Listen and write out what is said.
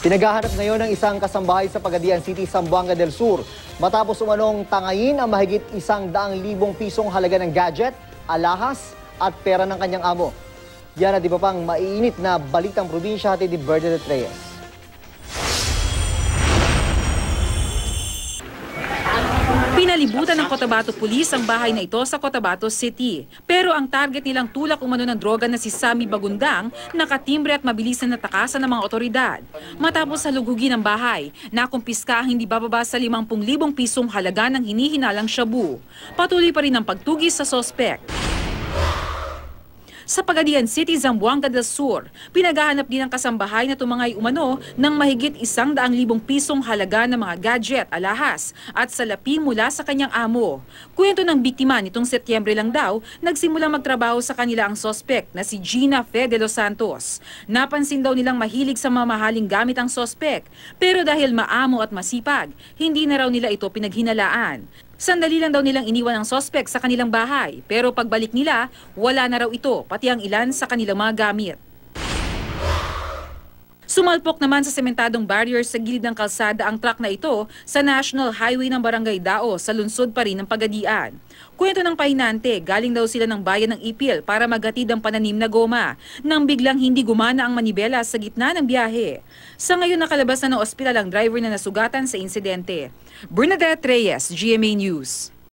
Pinaghahanap ngayon ng isang kasambahay sa Pagadian City, Zamboanga del Sur matapos umanong tangayin ang mahigit 100,000 pisong halaga ng gadget, alahas at pera ng kanyang amo. Yan at iba pang maiinit na balitang probinsya hatid ni Bernadette Reyes. Pinalibutan ng Cotabato Police ang bahay na ito sa Cotabato City. Pero ang target nilang tulak umano ng droga na si Sammy Bagundang, nakatimbre at mabilis na natakasan ng mga otoridad. Matapos halugugin ang bahay, nakumpiska ang hindi bababa sa 50,000 pisong halaga ng hinihinalang shabu. Patuloy pa rin ang pagtugis sa sospek. Sa Pagadian City, Zamboanga del Sur, pinaghahanap din ang kasambahay na tumangay umano ng mahigit 100,000 pisong halaga ng mga gadget, alahas at salapi mula sa kanyang amo. Kwento ng biktima nitong Setyembre lang daw, nagsimulang magtrabaho sa kanila ang sospek na si Gina Fe de los Santos. Napansin daw nilang mahilig sa mamahaling gamit ang sospek, pero dahil maamo at masipag, hindi na raw nila ito pinaghinalaan. Sandali lang daw nilang iniwan ang sospek sa kanilang bahay, pero pagbalik nila, wala na raw ito, pati ang ilan sa kanilang mga gamit. Sumalpok naman sa sementadong barrier sa gilid ng kalsada ang truck na ito sa National Highway ng Barangay Dao sa lungsod pa rin ng Pagadian. Kwento ng pahinante, galing daw sila ng bayan ng Ipil para maghatid ang pananim na goma nang biglang hindi gumana ang manibela sa gitna ng biyahe. Sa ngayon nakalabas na ng ospital ang driver na nasugatan sa insidente. Bernadette Reyes, GMA News.